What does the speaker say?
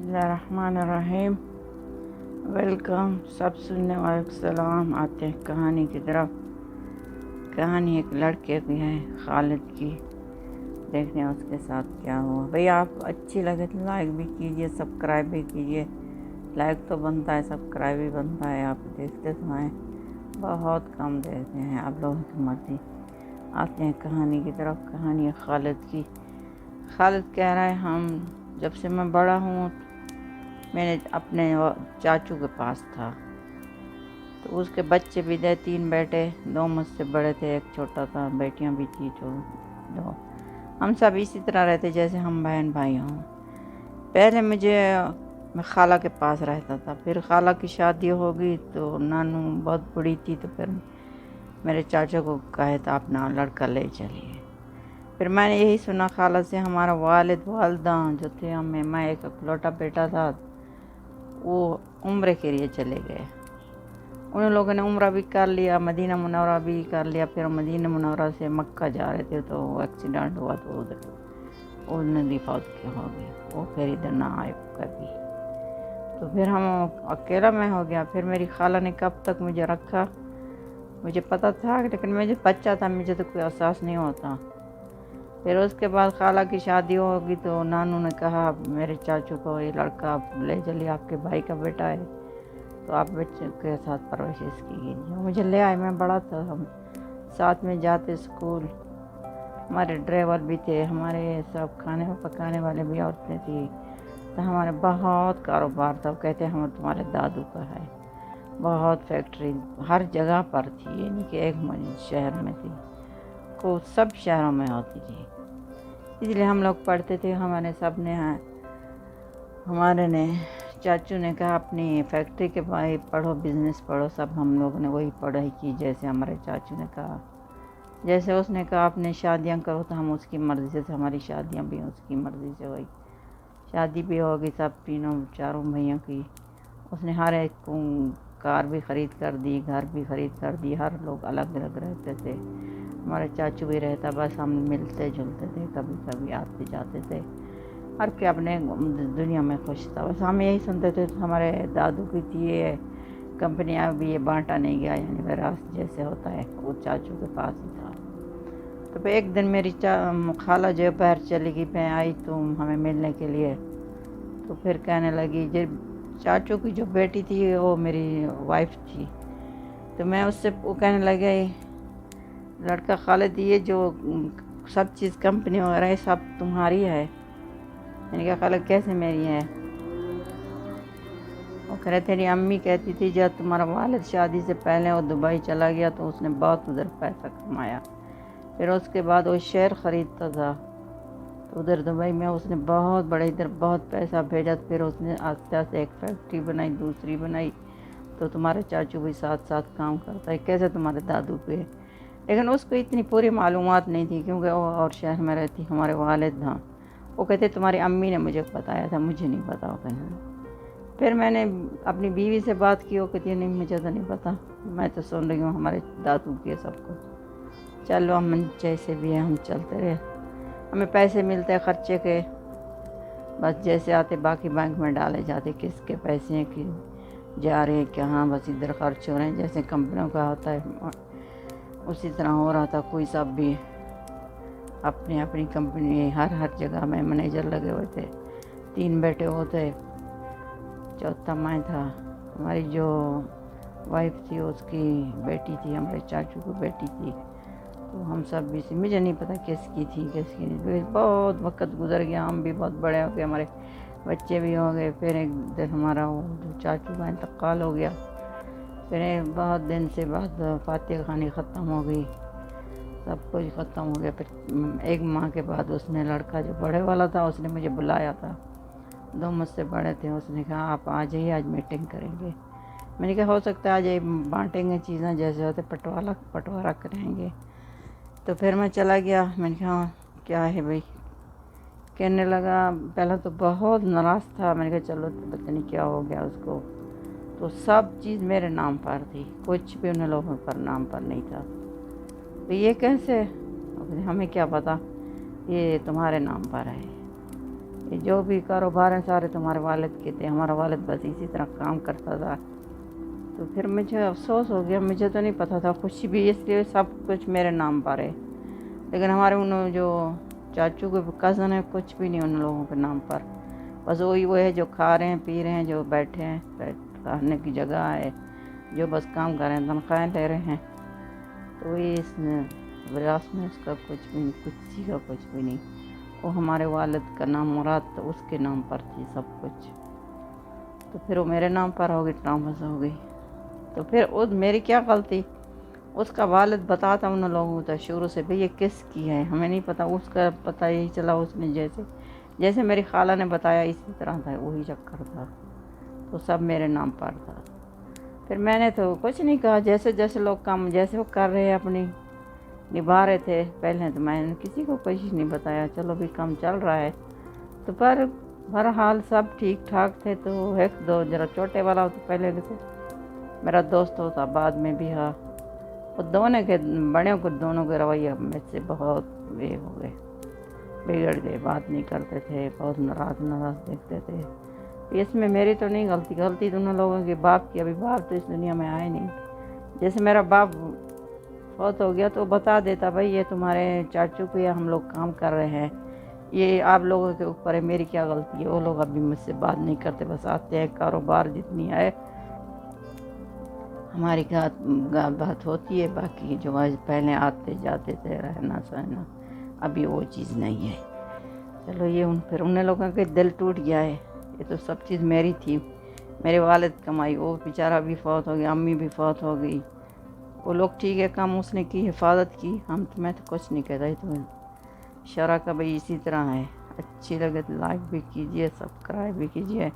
बिस्मिल्लाहिर्रहमानिर्रहीम। वेलकम सब सुनने वालों को सलाम। आते हैं कहानी की तरफ। कहानी एक लड़के की है, खालिद की। देखते हैं उसके साथ क्या हुआ। भाई आप अच्छी लगे तो लाइक भी कीजिए, सब्सक्राइब भी कीजिए। लाइक तो बनता है, सब्सक्राइब भी बनता है। आप देखते तो हैं, बहुत कम देखते हैं, आप लोगों की मर्जी। आते हैं कहानी की तरफ। कहानी है खालिद की। खालिद कह रहा है, हम जब से मैं बड़ा हूँ मैंने अपने चाचू के पास था, तो उसके बच्चे भी थे, 3 बेटे, 2 मुझसे बड़े थे, एक छोटा था, बेटियां भी थी दो। हम सब इसी तरह रहते जैसे हम बहन भाई हों। पहले मैं खाला के पास रहता था, फिर खाला की शादी हो गई तो नानू बहुत बड़ी थी, तो फिर मेरे चाचा को कहे था अपना लड़का ले चलिए। फिर मैंने यही सुना खाला से, हमारा वालिदा जो थे, मैं एक इकलौता बेटा था, वो उम्र के लिए चले गए। उन लोगों ने उम्र भी कर लिया, मदीना मुनव्वरा भी कर लिया। फिर मदीना मुनव्वरा से मक्का जा रहे थे तो एक्सीडेंट हुआ, तो उधर उन्होंने फौत की हो गई। वो फिर इधर ना आए कभी। तो फिर हम अकेला मैं हो गया। फिर मेरी खाला ने कब तक मुझे रखा, मुझे पता था, लेकिन मुझे बच्चा था, मुझे तो कोई एहसास नहीं होता। फिर उसके बाद खाला की शादी होगी तो नानू ने कहा मेरे चाचू को, ये लड़का आप ले चलिए, आपके भाई का बेटा है, तो आप बच्चे के साथ परवरिश इसकी कीजिए। मुझे ले आए, मैं बड़ा था, हम साथ में जाते स्कूल। हमारे ड्राइवर भी थे, हमारे सब खाने पकाने वाले भी औरतें थी। तो हमारे बहुत कारोबार था। कहते हम तुम्हारे दादू का है। बहुत फैक्ट्री हर जगह पर थी, ये नहीं कि एक शहर में थी, को सब शहरों में होती थी। इसलिए हम लोग पढ़ते थे। हमारे ने चाचू ने कहा अपनी फैक्ट्री के भाई पढ़ो, बिजनेस पढ़ो। सब हम लोग ने वही पढ़ाई की जैसे हमारे चाचू ने कहा। जैसे उसने कहा अपने शादियां करो, तो हम उसकी मर्ज़ी से, हमारी शादियां भी उसकी मर्ज़ी से हुई। शादी भी हो गई सब चारों भैया की। उसने हर एक को कार भी ख़रीद कर दी, घर भी ख़रीद कर दी। हर लोग अलग अलग रहते थे। हमारे चाचू भी रहता, बस हम मिलते जुलते थे, कभी कभी आते जाते थे। हर के अपने दुनिया में खुश था। बस हम यही सुनते थे। तो हमारे दादू की थी ये कंपनियाँ भी, ये बांटा नहीं गया, यानी विरासत जैसे होता है, वो चाचू के पास ही था। तो फिर एक दिन मेरी खाला जो बाहर चली गई, मैं आई तुम हमें मिलने के लिए। तो फिर कहने लगी, जब चाचू की जो बेटी थी वो मेरी वाइफ थी, तो मैं उससे वो कहने लगे, लड़का खालिद, ये जो सब चीज़ कंपनी वगैरह सब तुम्हारी है? मैंने कहा खालिद कैसे मेरी है? वो कह रहे तेरी अम्मी कहती थी जब तुम्हारा वालिद शादी से पहले वो दुबई चला गया तो उसने बहुत उधर पैसा कमाया। फिर उसके बाद वो शेयर ख़रीदता था, तो उधर दुबई में उसने बहुत बड़े इधर बहुत पैसा भेजा। फिर उसने आस्ते आस्ते एक फैक्ट्री बनाई, दूसरी बनाई। तो तुम्हारे चाचू भी साथ साथ काम करता है, कैसे तुम्हारे दादू पे। लेकिन उसको इतनी पूरी मालूमात नहीं थी, क्योंकि वो और शहर में रहती। हमारे वालिद था, वो कहते तुम्हारी अम्मी ने मुझे बताया था, मुझे नहीं पता। वो कहने फिर मैंने अपनी बीवी से बात की, वो कहती है नहीं मुझे तो नहीं पता, मैं तो सुन रही हूँ हमारे दादू के सब कुछ। चलो हम जैसे भी है हम चलते रहे, हमें पैसे मिलते हैं खर्चे के, बस जैसे आते बाकी बैंक में डाले जाते। किसके पैसे हैं कि जा रहे हैं कहाँ, बस इधर खर्च हो रहे हैं जैसे कंपनियों का होता है, उसी तरह हो रहा था। कोई सब भी अपनी अपनी कंपनी, हर जगह में मैनेजर लगे हुए थे। 3 बेटे होते, चौथा मैं था। हमारी जो वाइफ थी उसकी बेटी थी, हमारे चाचू की बेटी थी। तो हम सब भी, मुझे नहीं पता किसकी थी किसकी नहीं। तो बहुत वक्त गुजर गया, हम भी बहुत बड़े हो गए, हमारे बच्चे भी हो गए। फिर एक दिन हमारा वो जो चाचू का इंतकाल हो गया। फिर बहुत दिन से बाद फातिहा खानी ख़त्म हो गई, सब कुछ ख़त्म हो गया। फिर 1 माह के बाद उसने, लड़का जो बड़े वाला था, उसने मुझे बुलाया था। 2 मुझसे बड़े थे। उसने कहा आप आ जाइए, आज मीटिंग करेंगे। मैंने कहा हो सकता है आज ये बांटेंगे चीज़ें, जैसे होते पटवारा करेंगे। तो फिर मैं चला गया। मैंने कहा क्या है भाई? कहने लगा, पहला तो बहुत नाराज़ था। मैंने कहा चलो तो पता नहीं क्या हो गया उसको। तो सब चीज़ मेरे नाम पर थी, कुछ भी उन लोगों पर नाम पर नहीं था। तो ये कैसे? हमें क्या पता, ये तुम्हारे नाम पर है। یہ جو بھی کاروبار ہیں سارے تمہارے والد کے تھے، ہمارا والد بس اسی طرح کام کرتا تھا۔ تو پھر مجھے افسوس ہو گیا، مجھے تو نہیں پتہ تھا، خوشی بھی اس لیے سب کچھ میرے نام پر ہے، لیکن ہمارے انہوں جو چاچو کے کزن ہیں کچھ بھی نہیں ان لوگوں کے نام پر، بس وہی وہ ہے جو کھا رہے ہیں پی رہے ہیں، جو بیٹھے ہیں، کھانے کی جگہ ہے، جو بس کام کر رہے ہیں، تنخواہیں لے رہے ہیں۔ تو وہی اس میں وراثت میں اس کا کچھ بھی نہیں، کسی کا کچھ بھی نہیں۔ وہ ہمارے والد کا نام مراد تو اس کے نام پر تھی سب کچھ، تو پھر وہ میرے نام پر ہو گئی، ٹرانسفر ہو گئی۔ تو پھر میری کیا غلطی؟ اس کا والد بتاتا ان لوگوں کو شروع سے بھئی یہ کس کی ہے، ہمیں نہیں پتہ، اس کا پتہ یہی چلا اس نے جیسے میری خالہ نے بتایا اسی طرح تھا، وہی چکر تھا، تو سب میرے نام پر تھا۔ پھر میں نے تو کچھ نہیں کہا، جیسے جیسے لوگ کام جیسے وہ کر رہے اپنی نبھا رہے تھے پہلے، تو میں نے کسی کو کچھ نہیں بتایا، چلو بھی کام چل رہا ہے۔ تو پر بہرحال سب ٹھیک ٹھاک تھے۔ تو ایک دو ذرا چھوٹے والا تو پہلے سے میرا دوست ہوتا، بعد میں بھی ہاں، وہ دونوں کے بڑوں کو دونوں کے رویہ میں سے بہت وہ ہو گئے، بگڑ گئے، بات نہیں کرتے تھے، بہت ناراض دیکھتے تھے۔ اس میں میری تو نہیں غلطی دونوں لوگوں کے باپ کی، ابھی باپ تو اس دنیا میں آئے نہیں۔ جیسے میرا باپ فوت ہو گیا تو بتا دیتا بھائی یہ تمہارے چاچو کو یا ہم لوگ کام کر رہے ہیں، یہ آپ لوگوں کے اوپر ہے، میری کیا غلطی ہے۔ وہ لوگ ابھی مجھ سے بات نہیں کرتے، بس آتے ہیں، کاروبار جتنی ہے ہماری بات ہوتی ہے، باقی جو پہلے آتے جاتے تھے رہنا سہنا، ابھی وہ چیز نہیں ہے۔ چلو یہ پھر ان لوگوں کے دل ٹوٹ گیا ہے، یہ تو سب چیز میری تھی، میرے والد کمائی، وہ بیچارہ بھی فوت ہو گیا، امی بھی فوت ہو گئی، وہ لوگ ٹھیک ہے کام اس نے کی، حفاظت کی، میں تو کچھ نہیں کہتا، تو شرح کا بھئی اسی طرح ہے۔ اچھی لگے تو لائک بھی کیجئے، سبسکرائب بھی کیجئے۔